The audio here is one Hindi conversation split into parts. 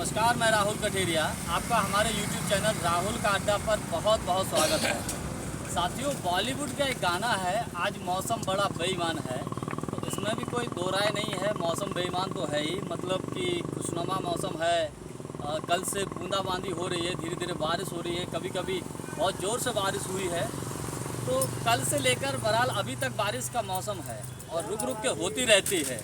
नमस्कार, मैं राहुल कठेरिया। आपका हमारे YouTube चैनल राहुल का अड्डा पर बहुत बहुत स्वागत है। साथियों, बॉलीवुड का एक गाना है, आज मौसम बड़ा बेईमान है। तो इसमें भी कोई दो राय नहीं है, मौसम बेईमान तो है ही। मतलब कि खुशनुमा मौसम है। कल से बूंदाबांदी हो रही है, धीरे धीरे बारिश हो रही है, कभी कभी बहुत ज़ोर से बारिश हुई है। तो कल से लेकर बहरहाल अभी तक बारिश का मौसम है और रुक रुक के होती रहती है।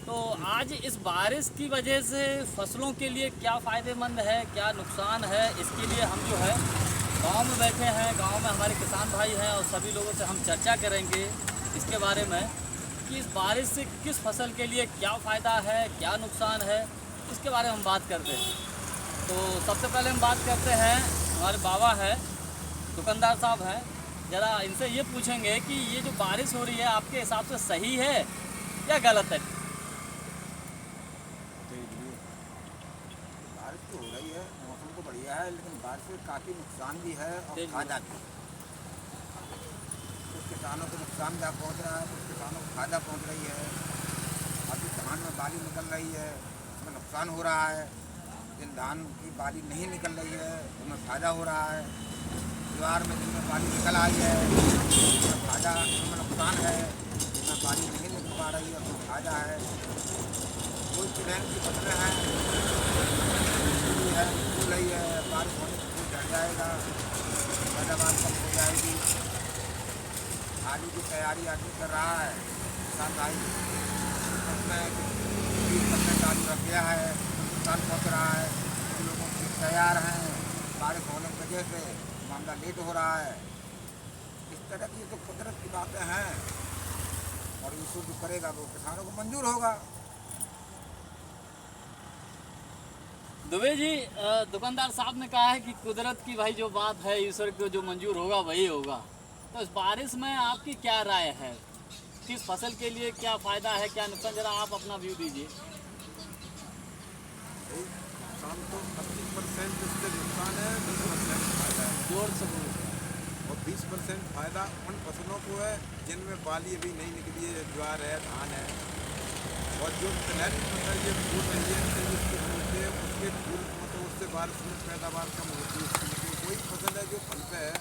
तो आज इस बारिश की वजह से फसलों के लिए क्या फ़ायदेमंद है, क्या नुकसान है, इसके लिए हम जो है गांव में बैठे हैं। गांव में हमारे किसान भाई हैं और सभी लोगों से हम चर्चा करेंगे इसके बारे में कि इस बारिश से किस फसल के लिए क्या फ़ायदा है, क्या नुकसान है, इसके बारे में हम बात करते हैं। तो सबसे पहले हम बात करते हैं, हमारे बाबा हैं, दुकानदार साहब हैं। ज़रा इनसे ये पूछेंगे कि ये जो बारिश हो रही है आपके हिसाब से सही है या गलत है? बारिश तो हो रही है, मौसम तो बढ़िया है, लेकिन बारिश से काफ़ी नुकसान भी है और फायदा भी। कुछ किसानों को नुकसान भी पहुँच रहा है, कुछ किसानों को फायदा पहुँच रही है। अभी धान में बाली निकल रही है, उसमें नुकसान हो रहा है। जिन धान की बाली नहीं निकल रही है उसमें फायदा हो रहा है। ज्वार में जिनमें बाली निकल आई है उसमें फायदा, उसमें नुकसान है। जिनमें बाली नहीं निकल पा रही है उसमें फायदा है। कोई ट्रेन की फसलें हैं है, फूल रही है, बारिश होने से फूल झड़ जाएगा, पैदावार कम हो जाएगी। आलू की तैयारी आदमी कर रहा है, किसान भाई उसमें बीज पत्ते का आलू रख गया है, नुकसान पहुँच रहा है। उन लोगों की तैयार हैं, बारिश होने की वजह से मामला लेट हो रहा है। इस तरह की तो कुदरत की बातें हैं और ईश्वर जो करेगा वो किसानों को मंजूर होगा। दुबे जी, दुकानदार साहब ने कहा है कि कुदरत की भाई जो बात है, ईश्वर को जो मंजूर होगा वही होगा। तो इस बारिश में आपकी क्या राय है, किस फसल के लिए क्या फ़ायदा है, क्या नुकसान, जरा आप अपना व्यू दीजिए। नुकसान तो 80% इससे नुकसान है, 20% फायदा है। जोर से बोलो। और 20% फायदा उन फसलों को है जिनमें बाली अभी नहीं निकली है, ज्वार है, धान है। और जो तिलहन फसल ये फूल रही है, उसके फूलते हैं, उसके फूल मतलब उससे बारिश में पैदावार कम होती है उसकी। लेकिन कोई फसल है जो फल पे है,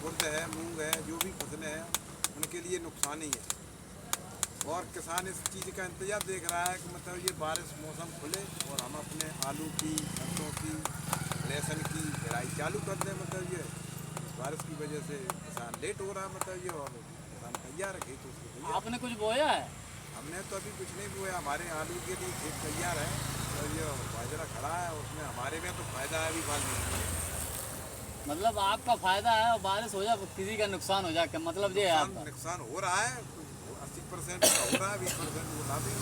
उड़द है, मूंग है, जो भी फसलें हैं उनके लिए नुकसान ही है। और किसान इस चीज़ का इंतजार देख रहा है कि मतलब ये बारिश मौसम खुले और हम अपने आलू की, सरसों की, लहसुन की पेराई चालू कर दें। मतलब ये बारिश की वजह से किसान लेट हो रहा है, मतलब ये, और किसान तैयार है, खेत उसको तैयार। आपने कुछ बोया है? हमने तो अभी कुछ नहीं बोया, हमारे आलू के लिए खेत तैयार है और ये बाजरा खड़ा है, उसमें हमारे में तो फायदा है अभी बाल नहीं। मतलब आपका फ़ायदा है और बारिश हो जाए किसी का नुकसान हो जाए, मतलब ये है आपका? नुकसान हो रहा है, 80% का हो रहा है, 20% वो लाभ ही।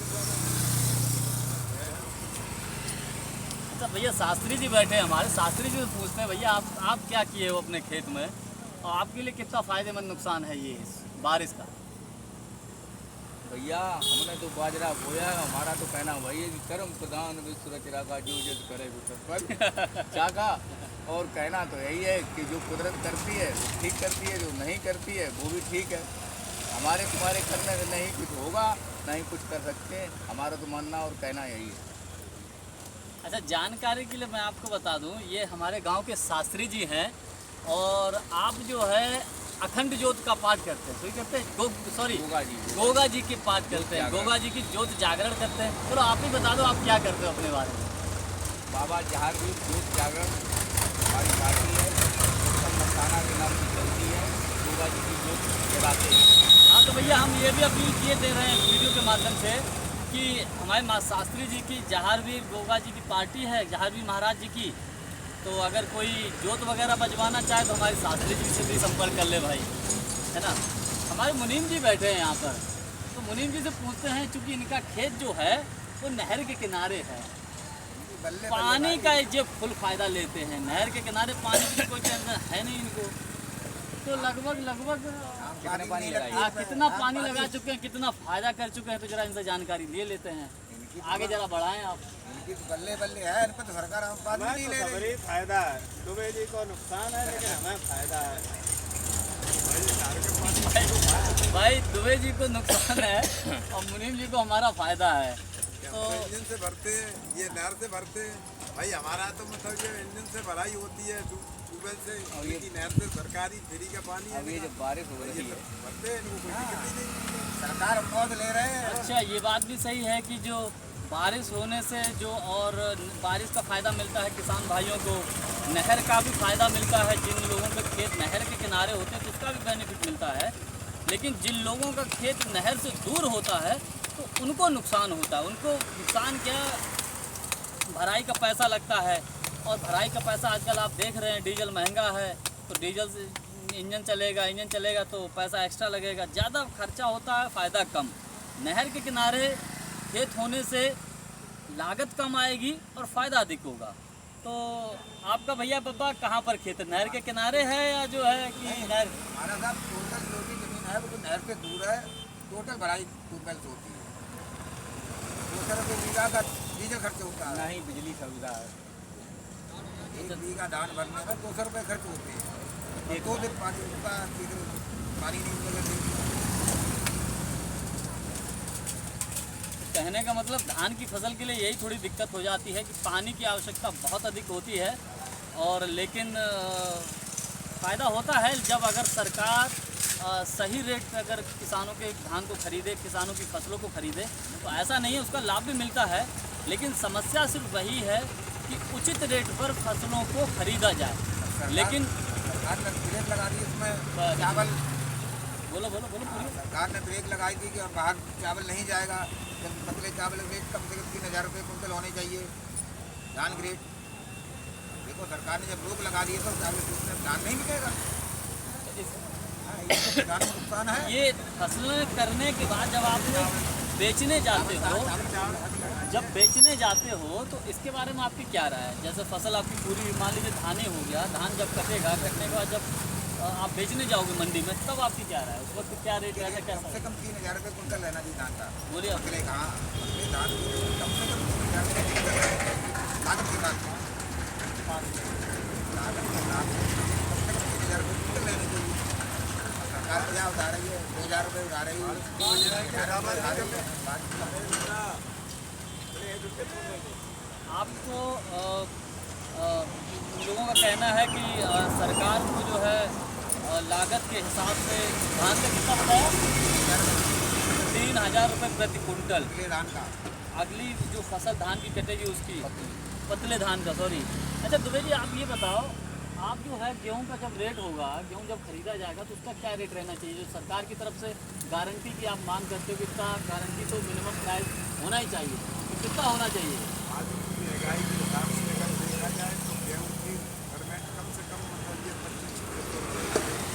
अच्छा भैया, शास्त्री जी बैठे हैं हमारे, शास्त्री जी से पूछते हैं, भैया आप क्या किए हो अपने खेत में और आपके लिए कितना फ़ायदेमंद नुकसान है ये इस बारिश का? भैया हमने तो बाजरा बोया है, हमारा तो कहना वही है कि कर्म प्रधान विश्व रचना का जो जज करे वो चाका। और कहना तो यही है कि जो कुदरत करती है वो ठीक करती है, जो नहीं करती है वो भी ठीक है। हमारे तुम्हारे करने से नहीं कुछ होगा, नहीं कुछ कर सकते, हमारा तो मानना और कहना यही है। अच्छा, जानकारी के लिए मैं आपको बता दूं, ये हमारे गांव के शास्त्री जी हैं और आप जो है अखंड ज्योत का पाठ करते हैं, सही करते हैं? गोगा जी की पाठ करते हैं, गोगा जी की ज्योत जागरण करते हैं। चलो आप ही बता दो, आप क्या करते हो अपने बारे में? बाबा जहांगीर ज्योत जागरण हमारी पार्टी है, मस्ताना के नाम से चलती है, गोगा जी की ज्योत जगाते हैं। हाँ, तो भैया हम ये भी अपील किए दे रहे हैं वीडियो के माध्यम से कि हमारे शास्त्री जी की जहारवीर गोगा जी की पार्टी है, जहारवीर महाराज जी की। तो अगर कोई जोत वगैरह बजवाना चाहे तो हमारे शास्त्री जी से भी संपर्क कर ले भाई, है ना। हमारे मुनीम जी बैठे हैं यहाँ पर, तो मुनीम जी से पूछते हैं, चूँकि इनका खेत जो है वो नहर के किनारे है, पानी का ये फुल फ़ायदा लेते हैं। नहर के किनारे पानी की कोई टेंशन है नहीं इनको। तो लगभग कितना पानी लगा चुके हैं, कितना फ़ायदा कर चुके हैं, तो जरा इनसे जानकारी ले लेते हैं। आगे जरा बढ़ाएं आप। बल्ले बल्ले है, इन पर तो सरकार हम बात नहीं ले रही। फायदा है, दुबे जी को नुकसान है लेकिन हमें फायदा है। भाई दुबे जी को नुकसान है और मुनीम जी को हमारा फायदा है। तो इंजन से भरते हैं, ये नहर से भरते हैं। भाई हमारा तो मतलब ये इंजन से भराई होती है ट्यूबवेल से, और ये- इनकी नहर से सरकारी फ्री का पानी है। अब ये जब बारिश हो रही है भरते हैं, इनको कोई दिक्कत ही नहीं। सरकार मौज ले रहे हैं। अच्छा, ये बात भी सही है कि जो बारिश होने से जो और बारिश का फ़ायदा मिलता है किसान भाइयों को, नहर का भी फ़ायदा मिलता है। जिन लोगों के खेत नहर के किनारे होते हैं तो उसका भी बेनिफिट मिलता है, लेकिन जिन लोगों का खेत नहर से दूर होता है तो उनको नुकसान होता है। उनको नुकसान क्या, भराई का पैसा लगता है, और भराई का पैसा आजकल आप देख रहे हैं डीजल महंगा है, तो डीजल से इंजन चलेगा तो पैसा एक्स्ट्रा लगेगा, ज़्यादा खर्चा होता है, फ़ायदा कम। नहर के किनारे खेत होने से लागत कम आएगी और फ़ायदा अधिक होगा। तो आपका भैया पापा कहाँ पर खेत है, नहर के किनारे है या जो है कि नहर? हमारा साहब टोटल जो भी जमीन है वो तो नहर से दूर है, टोटल भराई ट्यूबवेल से होती है। 200 रुपये बीघा का डीजल खर्च होता है, नहीं बिजली सुविधा है। 1 बीघा धान भरने में 200 रुपये खर्च होते हैं। और 2 दिन पानी रुकता है, फिर पानी नहीं मिलेगा। कहने का मतलब धान की फसल के लिए यही थोड़ी दिक्कत हो जाती है कि पानी की आवश्यकता बहुत अधिक होती है, और लेकिन फ़ायदा होता है जब अगर सरकार सही रेट पे अगर किसानों के धान को खरीदे, किसानों की फसलों को खरीदे, तो ऐसा नहीं है, उसका लाभ भी मिलता है। लेकिन समस्या सिर्फ वही है कि उचित रेट पर फसलों को खरीदा जाए। लेकिन सरकार ने ब्रेक लगा दी इसमें, चावल बोलो बोलो बोलो पूरी। सरकार ने ब्रेक लगाई थी कि अब बाहर चावल नहीं जाएगा। जब पतले चावल रेट कम से कम 3000 रुपये कुंटल होने चाहिए, धान ग्रेड। देखो सरकार ने जब रोक लगा दी है तो चावल उसमें धान नहीं बिकेगा। हाँ, ये तो किसान को नुकसान है। ये फसलें करने के बाद जब आप लोग बेचने जाते हो, जब बेचने जाते हो तो इसके बारे में आपकी क्या राय है? जैसे फसल आपकी पूरी, मान लीजिए धान ही हो गया, धान जब कटेगा, कटने के बाद जब आप बेचने जाओगे मंडी में, तब आपकी क्या राय है? उस वक्त क्या रेट रहता है, कम कैसा से कम 3000 रुपये कुंटल रहना चाहिए धान का। बोलिए आप। पतले कहाँ, पतले धान कम से कम 3000 रुपये कुंटल लागत के साथ, लागत के साथ कम से कम 3000 रुपये कुंटल रहने चाहिए। सरकार क्या उठा रही है, 2000 रुपये उठा रही है, 11 रुपये उठा रही है। आपको लोगों का कहना है कि सरकार को जो है लागत के हिसाब से धान का कितना बताया, 3000 रुपये प्रति कुंटल। पतले धान का अगली जो फसल धान की कटेगी उसकी, पतले धान का, सॉरी। अच्छा दुबे जी, आप ये बताओ, आप जो है गेहूं का जब रेट होगा, गेहूं जब खरीदा जाएगा तो उसका क्या रेट रहना चाहिए? जो सरकार की तरफ से गारंटी की आप मांग करते हो कि इतना गारंटी तो मिनिमम प्राइस होना ही चाहिए, तो कितना होना चाहिए? आज की महंगाई के हिसाब से अगर देखा जाए तो गेहूँ की गवर्नमेंट कम से कम मतलब ये 25-26 रुपये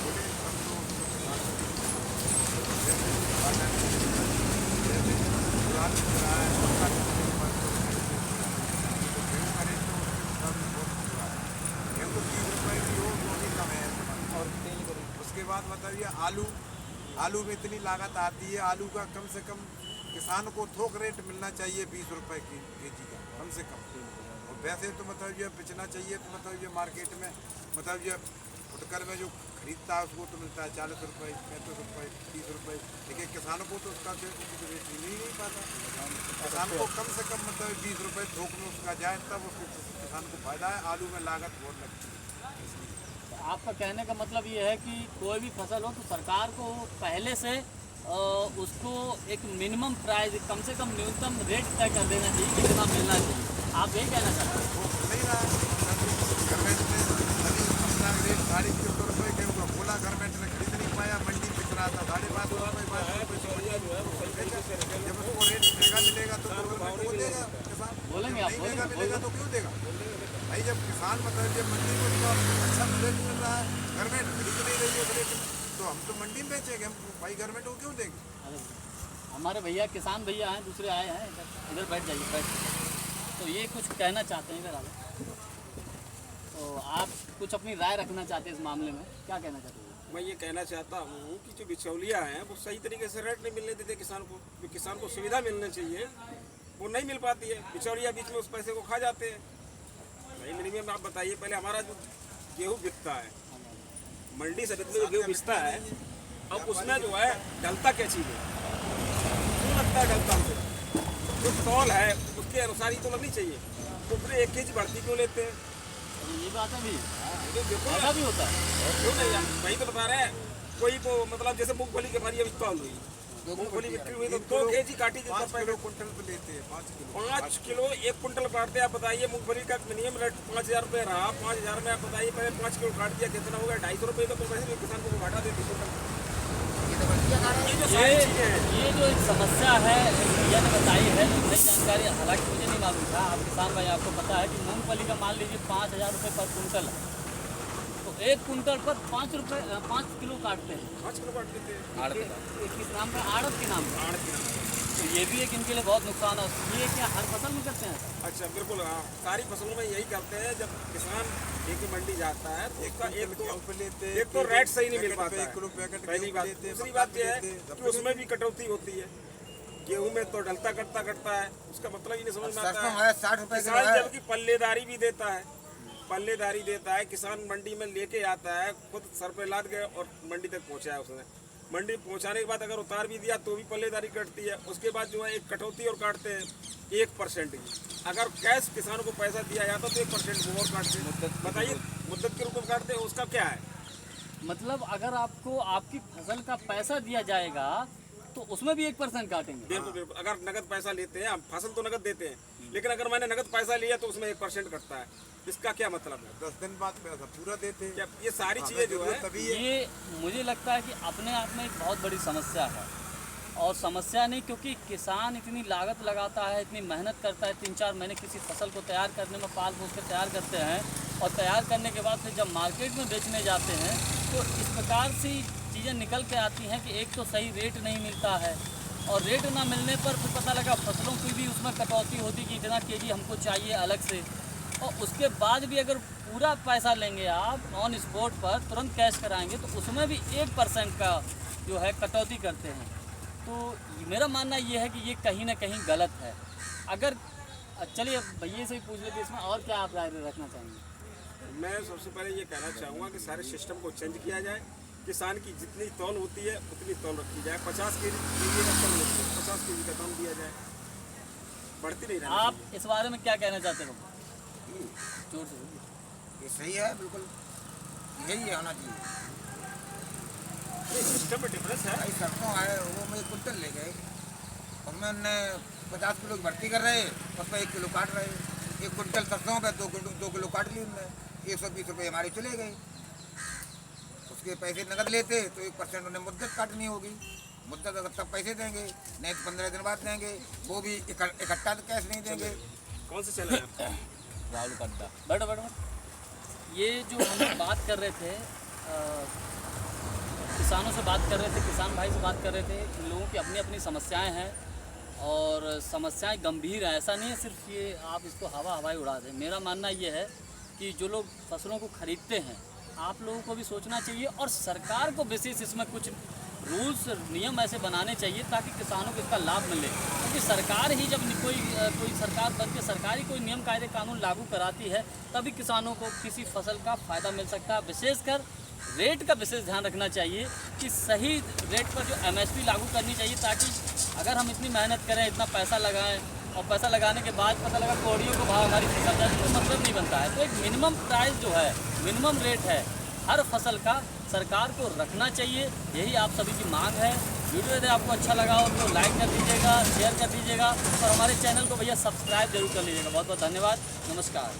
बोले कम तो जैसे गुलाब मिल रहा है, मक्का मिल रहा है, तो गेहूँ का रेट तो उसके मुकाबले बहुत बुरा है। गेहूँ तो 30 रुपये की हो वो भी कम है। और उसके बाद बताइए आलू में इतनी लागत आती है, आलू का कम से कम किसान को थोक रेट मिलना चाहिए 20 रुपए की केजी का कम से कम। और वैसे तो मतलब ये बेचना चाहिए तो मतलब ये मार्केट में मतलब ये फुटकर में जो खरीदता है उसको तो मिलता है 40 रुपये, 35 रुपये, 30 रुपये, लेकिन किसानों को तो उसका उचित रेट मिल ही नहीं पाता। किसान को कम से कम मतलब 20 रुपये थोक में उसका जाए तब उसको किसान को फायदा है। आलू में लागत बहुत लगती है इसलिए। आपका कहने का मतलब ये है कि कोई भी फसल हो तो सरकार को पहले से उसको एक मिनिमम प्राइस, कम से कम न्यूनतम रेट तय कर देना चाहिए कि कितना मिलना चाहिए। आप यही कहना चाहते हैं? वो नहीं रहा गवर्नमेंट ने अभी अपना रेट 350 रुपये गेहूँ का बोला, गवर्नमेंट ने खरीद नहीं पाया, मंडी बिक रहा था 550 रुपये, 5 रुपये। जब उसको रेट महंगा मिलेगा तो गवर्नमेंट को देगा किसान, बोलेंगे आप, नहीं महंगा बोलेंगे मिलेगा तो क्यों देगा भाई? जब किसान मतलब जब मंडी में उसका अच्छा रेट मिल रहा है, गवर्नमेंट खरीद नहीं रही है उस रेट में, तो हम तो मंडी में बेचेंगे, हम भाई गवर्नमेंट को क्यों देंगे? अरे हमारे भैया किसान भैया हैं, दूसरे आए हैं, इधर बैठ जाइए, बैठ। तो ये कुछ कहना चाहते हैं, इधर आ जाओ। तो आप कुछ अपनी राय रखना चाहते हैं इस मामले में, क्या कहना चाहते हैं? मैं ये कहना चाहता हूँ कि जो बिचौलिया हैं वो सही तरीके से रेट नहीं मिलने देते किसान को। जो किसान को सुविधा मिलनी चाहिए वो नहीं मिल पाती है, बिचौलिया बीच में उस पैसे को खा जाते हैं। भाई मिनिमम आप बताइए, पहले हमारा जो गेहूँ बिकता है मंडी से जो गेहूँ बिकता है, अब उसमें जो है डलता क्या चीज़ है, क्यों लगता है डलता हमसे? जो तौल है उसके अनुसार ही तो लगनी चाहिए। मूंगफली 1 kg भरती क्यों लेते हैं? ये बात है भी, ये देखो ऐसा भी होता है। क्यों नहीं यार, वही तो बता रहे हैं। कोई को मतलब जैसे मूंगफली के हमारी अभी तौल हुई, मूंगफली बिक्री हुई तो 2 kg काटी जितना 5 पैकेट किलो कुंटल पे लेते हैं, 5 किलो 5 किलो 1 कुंटल काटते हैं। आप बताइए मूंगफली का मिनिमम रेट 5,000 रुपये रहा, 5,000 में आप बताइए पहले 5 किलो काट दिया कितना होगा? 250 रुपये का तो वैसे भी किसान को घाटा देती कुंटल। ये जो सारी चीज़ें हैं, ये जो एक समस्या है भैया ने बताई है, जो नई जानकारी, हालांकि मुझे नहीं मालूम था। आप किसान भाई, आपको पता है कि मूंगफली का मान लीजिए 5,000 रुपये पर कुंटल है, तो 1 कुंटल पर 5 किलो काटते हैं। 5 किलो काट देते हैं ये किस नाम पे? आड़त के नाम पे। आड़ के नाम। तो ये भी एक इनके लिए बहुत नुकसान है। ये क्या हर फसल में करते हैं? अच्छा बिल्कुल, हाँ, सारी फसलों में यही करते हैं। जब किसान एक मंडी जाता है तो उसका एक तो रेट सही नहीं मिल पाता है, पहली बात। दूसरी बात यह है कि उसमें भी कटौती होती है। गेहूं में तो डलता कटता है, उसका मतलब ही नहीं समझ में आता सरसों है। है 60 रुपए किलो किसान है। जबकि पल्लेदारी भी देता है, पल्लेदारी देता है। किसान मंडी में लेके आता है, खुद सर पे लाद के और मंडी तक पहुंचाया उसने। मंडी पहुंचाने के बाद अगर उतार भी दिया तो भी पल्लेदारी कटती है। उसके बाद जो है एक कटौती और काटते हैं 1% की। अगर कैश किसानों को पैसा दिया जाता तो 1% वो और काटते हैं। बताइए मुद्दत के रूप में काटते हैं, उसका क्या है? मतलब अगर आपको आपकी फसल का पैसा दिया जाएगा तो उसमें भी 1% काटेंगे। बिल्कुल बिल्कुल। अगर नगद पैसा लेते हैं, हम फसल तो नगद देते हैं, लेकिन अगर मैंने नगद पैसा लिया तो उसमें 1% कटता है। इसका क्या मतलब है? 10 दिन बाद पैसा पूरा देते हैं। क्या ये सारी चीजें जो है, तभी है। ये मुझे लगता है कि अपने आप में एक बहुत बड़ी समस्या है। और समस्या नहीं, क्योंकि किसान इतनी लागत लगाता है, इतनी मेहनत करता है, 3-4 महीने किसी फसल को तैयार करने में पाल पोस कर तैयार करते हैं, और तैयार करने के बाद फिर जब मार्केट में बेचने जाते हैं तो इस प्रकार से चीज़ें निकल के आती हैं कि एक तो सही रेट नहीं मिलता है, और रेट ना मिलने पर फिर पता लगा फसलों की भी उसमें कटौती होती कि इतना केजी हमको चाहिए अलग से। और उसके बाद भी अगर पूरा पैसा लेंगे आप ऑन स्पॉट पर, तुरंत कैश कराएंगे, तो उसमें भी 1% का जो है कटौती करते हैं। तो मेरा मानना ये है कि ये कहीं ना कहीं गलत है। अगर चलिए भैया से ही पूछ लेते, इसमें और क्या आप राय रखना चाहेंगे? मैं सबसे पहले ये कहना चाहूँगा कि सारे सिस्टम को चेंज किया जाए। किसान की जितनी तौल होती है उतनी तौल रखी जाए। 50 kg का तौल होती है, 50 kg का तौल दिया जाए, बढ़ती नहीं रहनी आप इस बारे में क्या कहना चाहते हो? जोर से बोलिए। ये सही है, बिल्कुल यही होना चाहिए। चाहिए। सिस्टम में डिफरेंस है। भाई सरसों है, वो में 1 कुंटल ले गए, उसमें हमने 50 किलो की भर्ती कर रहे, उस पर 1 किलो काट रहे। 1 कुंटल सरसों पे 2 किलो काट ली हमने, 120 रुपये हमारे चले गए। उसके पैसे नगद लेते तो 1% उन्हें मुद्दत काटनी होगी। मुद्दत अगर तब पैसे देंगे, नहीं तो 15 दिन बाद देंगे, वो भी इकट्ठा तो कैश नहीं देंगे। कौन से चैनल है? राहुल का अड्डा। बैठो। ये जो हम लोग बात कर रहे थे, किसानों से बात कर रहे थे, किसान भाई से बात कर रहे थे। इन लोगों की अपनी अपनी समस्याएं हैं, और समस्याएं गंभीर है। ऐसा नहीं है सिर्फ ये आप इसको हवाई उड़ा दें। मेरा मानना ये है कि जो लोग फसलों को खरीदते हैं, आप लोगों को भी सोचना चाहिए, और सरकार को विशेष इसमें कुछ रूल्स नियम ऐसे बनाने चाहिए ताकि किसानों को इसका लाभ मिले। क्योंकि सरकार ही जब कोई सरकार बन के सरकारी कोई नियम कायदे कानून लागू कराती है, तभी किसानों को किसी फसल का फ़ायदा मिल सकता है। विशेषकर रेट का विशेष ध्यान रखना चाहिए कि सही रेट पर जो MSP लागू करनी चाहिए, ताकि अगर हम इतनी मेहनत करें, इतना पैसा लगाएं, और पैसा लगाने के बाद पता लगा कौड़ियों को भाव हमारी फसल जाए, तो मतलब नहीं बनता है। तो एक मिनिमम प्राइस जो है, मिनिमम रेट है हर फसल का, सरकार को रखना चाहिए। यही आप सभी की मांग है। वीडियो यदि आपको अच्छा लगा हो तो लाइक कर दीजिएगा, शेयर कर दीजिएगा, और हमारे चैनल को भैया सब्सक्राइब जरूर कर लीजिएगा। बहुत बहुत धन्यवाद, नमस्कार।